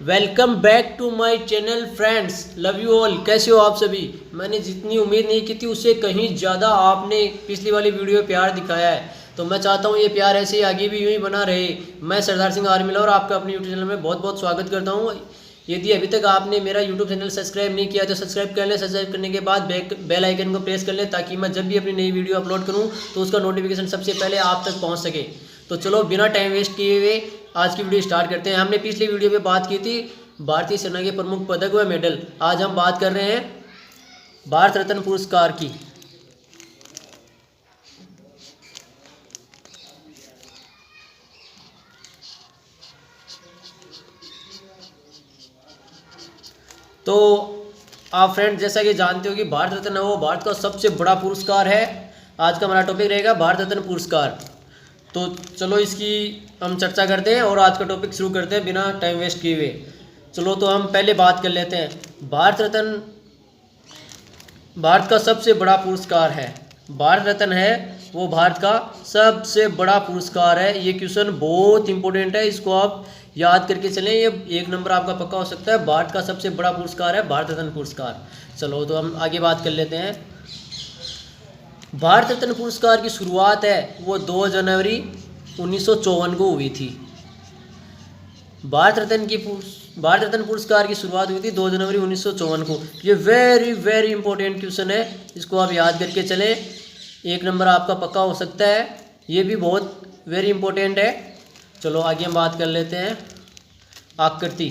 Welcome back to my channel friends, love you all. कैसे हो आप सभी। मैंने जितनी उम्मीद नहीं की थी उससे कहीं ज़्यादा आपने पिछली वाली वीडियो में प्यार दिखाया है, तो मैं चाहता हूँ ये प्यार ऐसे ही आगे भी यूँ ही बना रहे। मैं सरदार सिंह आर्मी और आपका अपने यूट्यूब चैनल में बहुत बहुत स्वागत करता हूँ। यदि अभी तक आपने मेरा यूट्यूब चैनल सब्सक्राइब नहीं किया तो सब्सक्राइब कर लें। सब्सक्राइब करने के बाद बेल आइकन को प्रेस कर लें ताकि मैं जब भी अपनी नई वीडियो अपलोड करूँ तो उसका नोटिफिकेशन सबसे पहले आप तक पहुँच सके। तो चलो बिना टाइम वेस्ट किए हुए आज की वीडियो स्टार्ट करते हैं। हमने पिछली वीडियो में बात की थी भारतीय सेना के प्रमुख पदक व मेडल। आज हम बात कर रहे हैं भारत रत्न पुरस्कार की। तो आप फ्रेंड जैसा कि जानते हो कि भारत रत्न वो भारत का सबसे बड़ा पुरस्कार है। आज का हमारा टॉपिक रहेगा भारत रत्न पुरस्कार। तो चलो इसकी हम चर्चा करते हैं और आज का टॉपिक शुरू करते हैं बिना टाइम वेस्ट किए हुए। चलो तो हम पहले बात कर लेते हैं। भारत रत्न भारत का सबसे बड़ा पुरस्कार है। भारत रत्न है वो भारत का सबसे बड़ा पुरस्कार है। ये क्वेश्चन बहुत इंपॉर्टेंट है, इसको आप याद करके चलें। ये 1 नंबर आपका पक्का हो सकता है। भारत का सबसे बड़ा पुरस्कार है भारत रत्न पुरस्कार। चलो तो हम आगे बात कर लेते हैं। भारत रत्न पुरस्कार की शुरुआत है वो 2 जनवरी 1954 को हुई थी। भारत रत्न पुरस्कार की शुरुआत हुई थी 2 जनवरी 1954 को। ये वेरी वेरी इंपॉर्टेंट क्वेश्चन है, इसको आप याद करके चलें। 1 नंबर आपका पक्का हो सकता है, ये भी बहुत वेरी इंपॉर्टेंट है। चलो आगे हम बात कर लेते हैं। आकृति,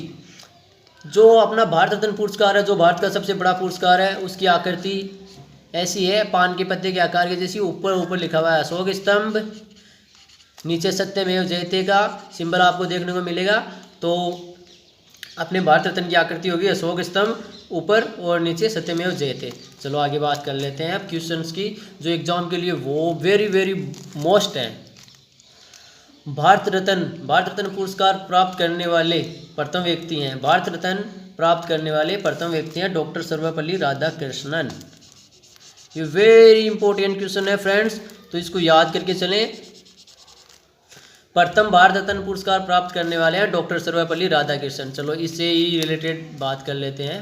जो अपना भारत रत्न पुरस्कार है, जो भारत का सबसे बड़ा पुरस्कार है, उसकी आकृति ऐसी है, पान के पत्ते के आकार के जैसी। ऊपर लिखा हुआ है अशोक स्तंभ, नीचे सत्यमेव जयते का सिंबल आपको देखने को मिलेगा। तो अपने भारत रत्न की आकृति होगी अशोक स्तंभ, ऊपर और नीचे सत्यमेव जयते। चलो आगे बात कर लेते हैं अब क्वेश्चंस की, जो एग्जाम के लिए वो वेरी वेरी मोस्ट है। भारत रत्न पुरस्कार प्राप्त करने वाले प्रथम व्यक्ति हैं। भारत रत्न प्राप्त करने वाले प्रथम व्यक्ति हैं डॉक्टर सर्वपल्ली राधाकृष्णन। ये वेरी इंपॉर्टेंट क्वेश्चन है फ्रेंड्स, तो इसको याद करके चलें। प्रथम भारत रत्न पुरस्कार प्राप्त करने वाले हैं डॉक्टर सर्वपल्ली राधाकृष्णन। चलो इससे ही रिलेटेड बात कर लेते हैं।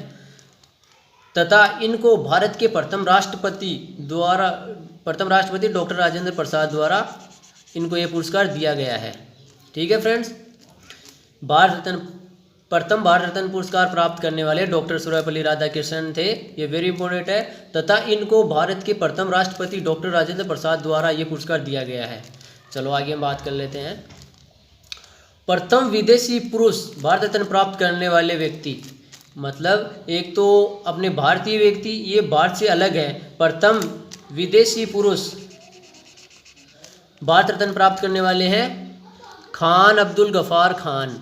तथा इनको भारत के प्रथम राष्ट्रपति डॉक्टर राजेंद्र प्रसाद द्वारा इनको ये पुरस्कार दिया गया है। ठीक है फ्रेंड्स, प्रथम भारत रत्न पुरस्कार प्राप्त करने वाले डॉक्टर सर्वपल्ली राधाकृष्णन थे। ये वेरी इंपॉर्टेंट है। तथा इनको भारत के प्रथम राष्ट्रपति डॉक्टर राजेंद्र प्रसाद द्वारा ये पुरस्कार दिया गया है। चलो आगे हम बात कर लेते हैं। प्रथम विदेशी पुरुष भारत रत्न प्राप्त करने वाले व्यक्ति, मतलब एक तो अपने भारतीय व्यक्ति, ये भारत से अलग है। प्रथम विदेशी पुरुष भारत रत्न प्राप्त करने वाले हैं खान अब्दुल गफ्फार खान।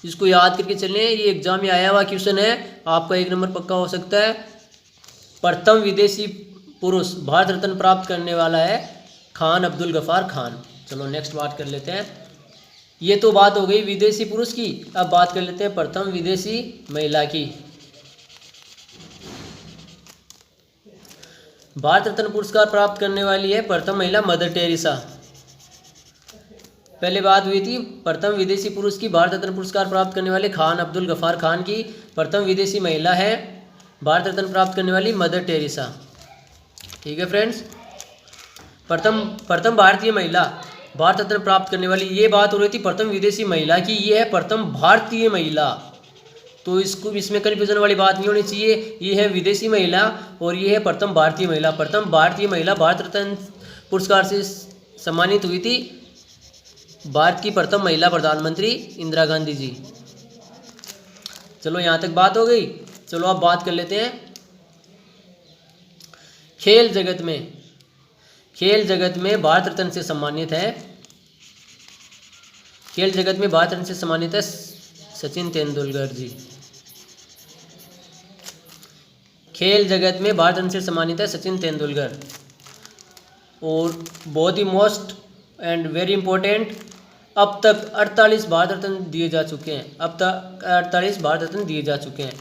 इसको याद करके चलें, ये एग्जाम में आया हुआ क्वेश्चन है, आपका 1 नंबर पक्का हो सकता है। प्रथम विदेशी पुरुष भारत रत्न प्राप्त करने वाला है खान अब्दुल गफ्फार खान। चलो नेक्स्ट बात कर लेते हैं। ये तो बात हो गई विदेशी पुरुष की, अब बात कर लेते हैं प्रथम विदेशी महिला की। भारत रत्न पुरस्कार प्राप्त करने वाली है प्रथम महिला मदर टेरेसा। पहले बात हुई थी प्रथम विदेशी पुरुष की, भारत रत्न पुरस्कार प्राप्त करने वाले खान अब्दुल गफ्फार खान की। प्रथम विदेशी महिला है भारत रत्न प्राप्त करने वाली मदर टेरेसा। ठीक है फ्रेंड्स, प्रथम भारतीय महिला भारत रत्न प्राप्त करने वाली, ये बात हो रही थी प्रथम विदेशी महिला की, ये है प्रथम भारतीय महिला। तो इसमें कन्फ्यूजन वाली बात नहीं होनी चाहिए। ये है विदेशी महिला और ये है प्रथम भारतीय महिला। प्रथम भारतीय महिला भारत रत्न पुरस्कार से सम्मानित हुई थी भारत की प्रथम महिला प्रधानमंत्री इंदिरा गांधी जी। चलो यहाँ तक बात हो गई। चलो अब बात कर लेते हैं खेल जगत में भारत रत्न से सम्मानित है। खेल जगत में भारत रत्न से सम्मानित है सचिन तेंदुलकर जी। खेल जगत में भारत रत्न से सम्मानित है सचिन तेंदुलकर। और बहुत ही मोस्ट एंड वेरी इंपॉर्टेंट, अब तक 48 भारत रत्न दिए जा चुके हैं। अब तक 48 भारत रत्न दिए जा चुके हैं।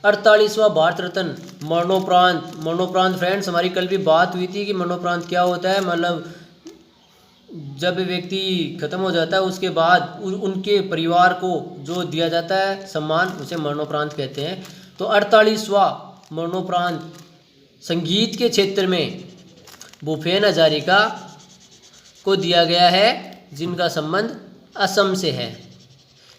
48वां भारत रत्न मरणोपरांत फ्रेंड्स, हमारी कल भी बात हुई थी कि मरणोपरांत क्या होता है। मतलब जब व्यक्ति खत्म हो जाता है उसके बाद उनके परिवार को जो दिया जाता है सम्मान उसे मरणोपरांत कहते हैं। तो 48वां मरणोपरांत संगीत के क्षेत्र में भूपेन हजारिका को दिया गया है, जिनका संबंध असम से है।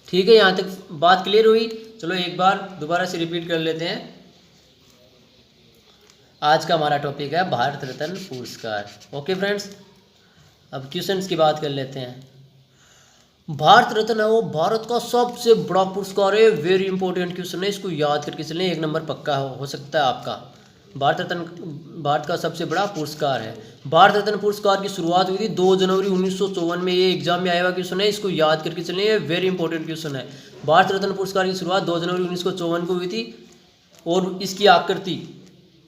ठीक है, यहाँ तक बात क्लियर हुई। चलो एक बार दोबारा से रिपीट कर लेते हैं। आज का हमारा टॉपिक है भारत रत्न पुरस्कार। ओके फ्रेंड्स, अब क्वेश्चंस की बात कर लेते हैं। भारत रत्न है वो भारत का सबसे बड़ा पुरस्कार है। वेरी इंपॉर्टेंट क्वेश्चन है, इसको याद करके चलें, 1 नंबर पक्का हो सकता है आपका। भारत रत्न भारत का सबसे बड़ा पुरस्कार है। भारत रत्न पुरस्कार की शुरुआत हुई थी 2 जनवरी 1954 में। ये एग्जाम में आया हुआ क्वेश्चन है, इसको याद करके चलें, ये वेरी इंपॉर्टेंट क्वेश्चन है। भारत रत्न पुरस्कार की शुरुआत 2 जनवरी 1954 को हुई थी और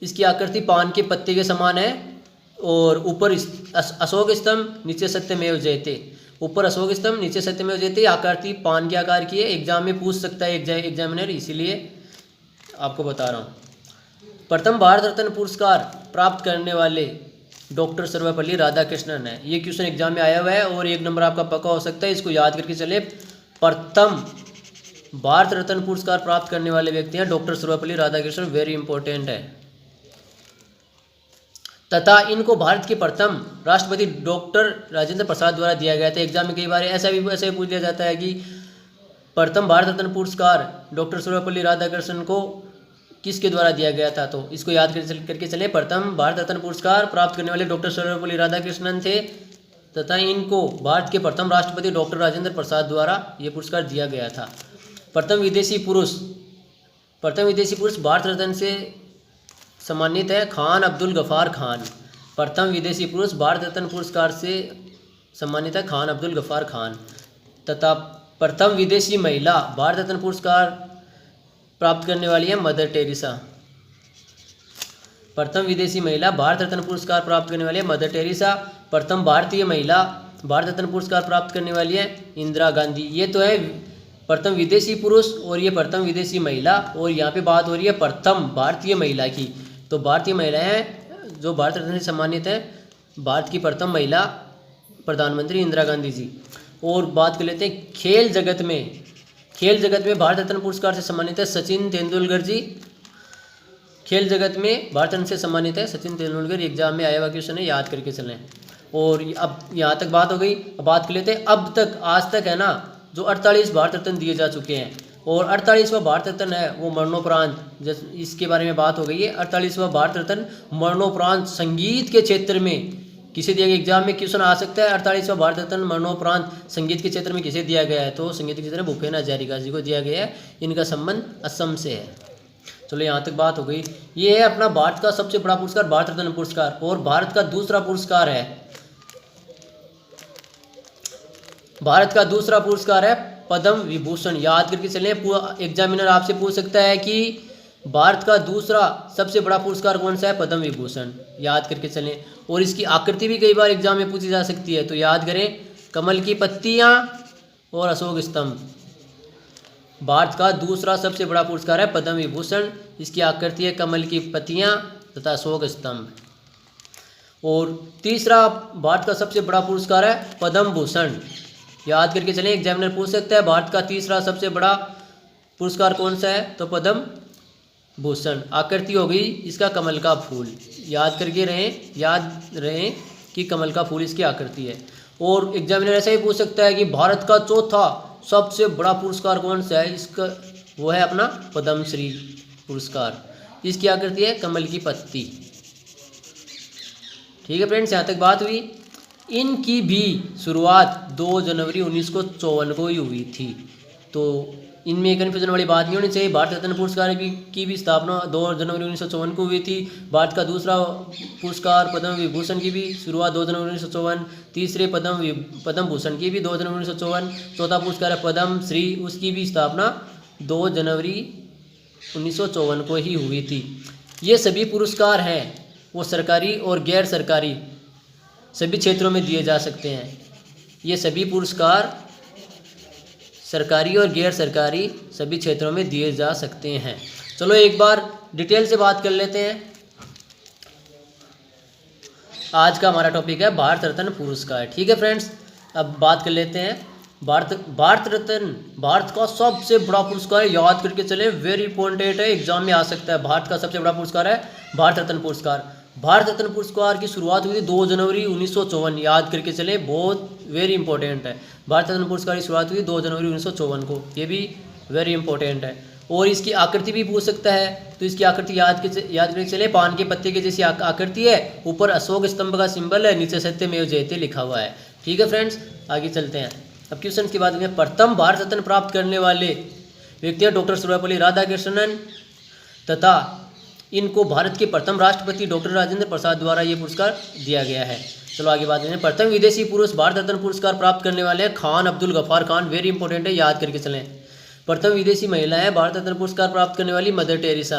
इसकी आकृति पान के पत्ते के समान है और ऊपर अशोक स्तंभ, नीचे सत्यमेव जयते। ऊपर अशोक स्तंभ, नीचे सत्यमेव जयते। आकृति पान के आकार की है। एग्जाम में पूछ सकता है एग्जामिनर, इसीलिए आपको बता रहा हूँ। प्रथम भारत रत्न पुरस्कार प्राप्त करने वाले डॉक्टर सर्वपल्ली राधाकृष्णन है। ये क्वेश्चन एग्जाम में आया हुआ है और 1 नंबर आपका पक्का हो सकता है, इसको याद करके चले। प्रथम भारत रत्न पुरस्कार प्राप्त करने वाले व्यक्ति हैं doctor Sarvepalli Radhakrishnan. Very important है। तथा इनको भारत के प्रथम राष्ट्रपति डॉक्टर राजेंद्र प्रसाद द्वारा दिया गया था। एग्जाम में कई बार ऐसा भी पूछ लिया जाता है कि प्रथम भारत रत्न पुरस्कार डॉक्टर सर्वपल्ली राधाकृष्णन को किसके द्वारा दिया गया था, तो इसको याद करके चले। प्रथम भारत रत्न पुरस्कार प्राप्त करने वाले डॉक्टर सर्वपल्ली राधाकृष्णन थे तथा इनको भारत के प्रथम राष्ट्रपति डॉक्टर राजेंद्र प्रसाद द्वारा ये पुरस्कार दिया गया था। प्रथम विदेशी पुरुष भारत रत्न से सम्मानित है खान अब्दुल गफ्फार खान। प्रथम विदेशी पुरुष भारत रत्न पुरस्कार से सम्मानित है खान अब्दुल गफ्फार खान। तथा प्रथम विदेशी महिला भारत रत्न पुरस्कार प्राप्त करने वाली है मदर टेरेसा। प्रथम विदेशी महिला भारत रत्न पुरस्कार प्राप्त करने वाली है मदर टेरेसा। प्रथम भारतीय महिला भारत रत्न पुरस्कार प्राप्त करने वाली है इंदिरा गांधी। ये तो है प्रथम विदेशी पुरुष और ये प्रथम विदेशी महिला, और यहाँ पे बात हो रही है प्रथम भारतीय महिला की। तो भारतीय महिलाएं जो भारत रत्न से सम्मानित है, भारत की प्रथम महिला प्रधानमंत्री इंदिरा गांधी जी। और बात कर लेते हैं खेल जगत में भारत रत्न पुरस्कार से सम्मानित है सचिन तेंदुलकर जी। खेल जगत में भारत रत्न से सम्मानित है सचिन तेंदुलकर। एग्जाम में आया हुआ क्वेश्चन है, याद करके चलें। और अब यहाँ तक बात हो गई। अब बात कर लेते हैं अब तक आज तक है ना जो 48 भारत रत्न दिए जा चुके हैं, और 48वां भारत रत्न है वो मरणोपरांत, इसके बारे में बात हो गई है। 48वां भारत रत्न मरणोपरांत संगीत के क्षेत्र में किसे दिया गया, एग्जाम में क्वेश्चन आ सकता है। 48वां भारत रत्न मरणोपरांत संगीत के क्षेत्र में किसे दिया गया है, तो संगीत के क्षेत्र में भूपेन हजारिका जी को दिया गया है। इनका संबंध असम से है। चलो यहाँ तक बात हो गई। ये है अपना भारत का सबसे बड़ा पुरस्कार भारत रत्न पुरस्कार। और भारत का दूसरा पुरस्कार है पद्म विभूषण। याद करके चलें, एग्जामिनर आपसे पूछ सकता है कि भारत का दूसरा सबसे बड़ा पुरस्कार कौन सा है, पद्म विभूषण। याद करके चलें। और इसकी आकृति भी कई बार एग्जाम में पूछी जा सकती है, तो याद करें कमल की पत्तियां और अशोक स्तंभ। भारत का दूसरा सबसे बड़ा पुरस्कार है पद्म विभूषण। इसकी आकृति है कमल की पत्तियां तथा अशोक स्तंभ। और तीसरा भारत का सबसे बड़ा पुरस्कार है पद्म भूषण। याद करके चलें, एग्जामिनर पूछ सकता है भारत का तीसरा सबसे बड़ा पुरस्कार कौन सा है, तो पद्म भूषण। आकृति हो गई इसका कमल का फूल। याद रहें कि कमल का फूल इसकी आकृति है। और एग्जामिनर ऐसा ही पूछ सकता है कि भारत का चौथा सबसे बड़ा पुरस्कार कौन सा है, इसका वो है अपना पद्मश्री पुरस्कार। इसकी आकृति है कमल की पत्ती। ठीक है फ्रेंड्स, यहाँ तक बात हुई। इनकी भी शुरुआत 2 जनवरी 1954 को ही हुई थी, तो इनमें कन्फ्यूजन वाली बात नहीं होनी चाहिए। भारत रत्न पुरस्कार की भी स्थापना 2 जनवरी 1954 को हुई थी। भारत का दूसरा पुरस्कार पद्म विभूषण की भी शुरुआत 2 जनवरी 1954। तीसरे पद्म भूषण की भी 2 जनवरी 1954। चौथा पुरस्कार है पद्म श्री, उसकी भी स्थापना 2 जनवरी 1954 को ही हुई थी। ये सभी पुरस्कार हैं वो सरकारी और गैर सरकारी सभी क्षेत्रों में दिए जा सकते हैं। ये सभी पुरस्कार सरकारी और गैर सरकारी सभी क्षेत्रों में दिए जा सकते हैं। चलो एक बार डिटेल से बात कर लेते हैं। आज का हमारा टॉपिक है भारत रत्न पुरस्कार। ठीक है फ्रेंड्स, अब बात कर लेते हैं भारत रत्न भारत का सबसे बड़ा पुरस्कार है, याद करके चले, वेरी इंपॉर्टेंट है, एग्जाम में आ सकता है। भारत का सबसे बड़ा पुरस्कार है भारत रत्न पुरस्कार। भारत रत्न पुरस्कार की शुरुआत हुई थी 2 जनवरी 1954, याद करके चले, बहुत वेरी इंपॉर्टेंट है। भारत रत्न पुरस्कार की शुरुआत हुई 2 जनवरी 1954 को, ये भी वेरी इंपॉर्टेंट है। और इसकी आकृति भी पूछ सकता है, तो इसकी आकृति याद करके चले, पान के पत्ते के जैसी आकृति है, ऊपर अशोक स्तंभ का सिंबल है, नीचे सत्यमेव जयते लिखा हुआ है। ठीक है फ्रेंड्स, आगे चलते हैं। अब क्वेश्चन की बात करें, प्रथम भारत रत्न प्राप्त करने वाले व्यक्ति हैं डॉक्टर सर्वपल्ली राधाकृष्णन, तथा इनको भारत के प्रथम राष्ट्रपति डॉक्टर राजेंद्र प्रसाद द्वारा ये पुरस्कार दिया गया है। चलो आगे बात करें। प्रथम विदेशी पुरुष भारत रत्न पुरस्कार प्राप्त करने वाले हैं खान अब्दुल गफ्फार खान, वेरी इंपॉर्टेंट है, याद करके चलें। प्रथम विदेशी महिला है भारत रत्न पुरस्कार प्राप्त करने वाली मदर टेरेसा।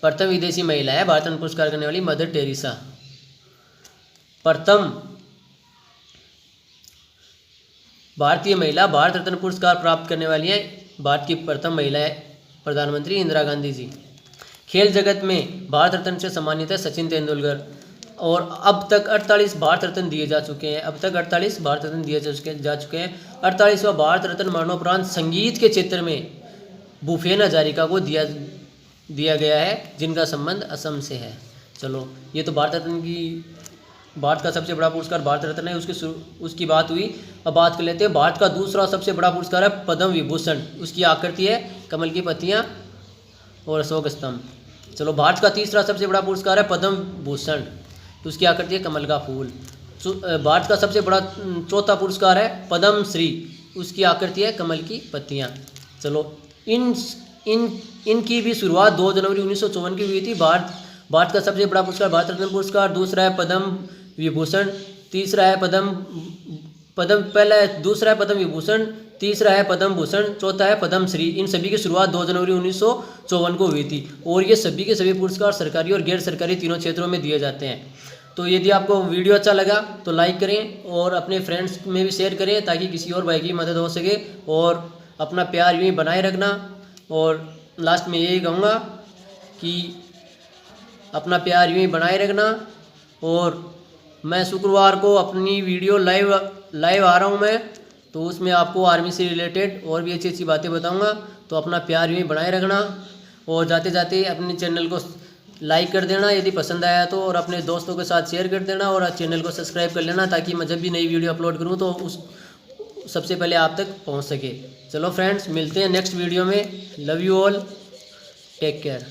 प्रथम विदेशी महिला है भारत रत्न पुरस्कार करने वाली मदर टेरेसा। प्रथम भारतीय महिला भारत रत्न पुरस्कार प्राप्त करने वाली है, भारत की प्रथम महिला है प्रधानमंत्री इंदिरा गांधी जी। खेल जगत में भारत रत्न से सम्मानित है सचिन तेंदुलकर, और अब तक 48 भारत रत्न दिए जा चुके हैं। अब तक 48 भारत रत्न दिए जा चुके हैं। 48वां भारत रत्न मरणोपरांत संगीत के क्षेत्र में भूपेन हजारिका को दिया गया है, जिनका संबंध असम से है। चलो, ये तो भारत रत्न की, भारत का सबसे बड़ा पुरस्कार भारत रत्न है, उसकी बात हुई। अब बात कर लेते हैं, भारत का दूसरा सबसे बड़ा पुरस्कार है पद्म विभूषण, उसकी आकृति है कमल की पत्तियां और अशोक स्तंभ। चलो, भारत का तीसरा सबसे बड़ा पुरस्कार है पद्म भूषण, उसकी आकृति है कमल का फूल। भारत का सबसे बड़ा चौथा पुरस्कार है पद्म श्री, उसकी आकृति है कमल की पत्तियां। चलो, इनकी भी शुरुआत 2 जनवरी 1954 की हुई थी। भारत का सबसे बड़ा पुरस्कार भारत रत्न पुरस्कार, दूसरा है पद्म विभूषण, तीसरा है दूसरा है पद्म विभूषण, तीसरा है पद्म भूषण, चौथा है पद्म श्री। इन सभी की शुरुआत 2 जनवरी 1954 को हुई थी, और ये सभी के सभी पुरस्कार सरकारी और गैर सरकारी तीनों क्षेत्रों में दिए जाते हैं। तो यदि आपको वीडियो अच्छा लगा तो लाइक करें और अपने फ्रेंड्स में भी शेयर करें, ताकि किसी और भाई की मदद हो सके। और अपना प्यार यूँ ही बनाए रखना। और लास्ट में यही कहूँगा कि अपना प्यार यूँ ही बनाए रखना। और मैं शुक्रवार को अपनी वीडियो लाइव आ रहा हूँ मैं, तो उसमें आपको आर्मी से रिलेटेड और भी अच्छी अच्छी बातें बताऊँगा। तो अपना प्यार यूँ ही बनाए रखना, और जाते जाते अपने चैनल को लाइक कर देना यदि पसंद आया तो, और अपने दोस्तों के साथ शेयर कर देना, और चैनल को सब्सक्राइब कर लेना, ताकि मैं जब भी नई वीडियो अपलोड करूँ तो उस सबसे पहले आप तक पहुँच सके। चलो फ्रेंड्स, मिलते हैं नेक्स्ट वीडियो में। Love you all, take care.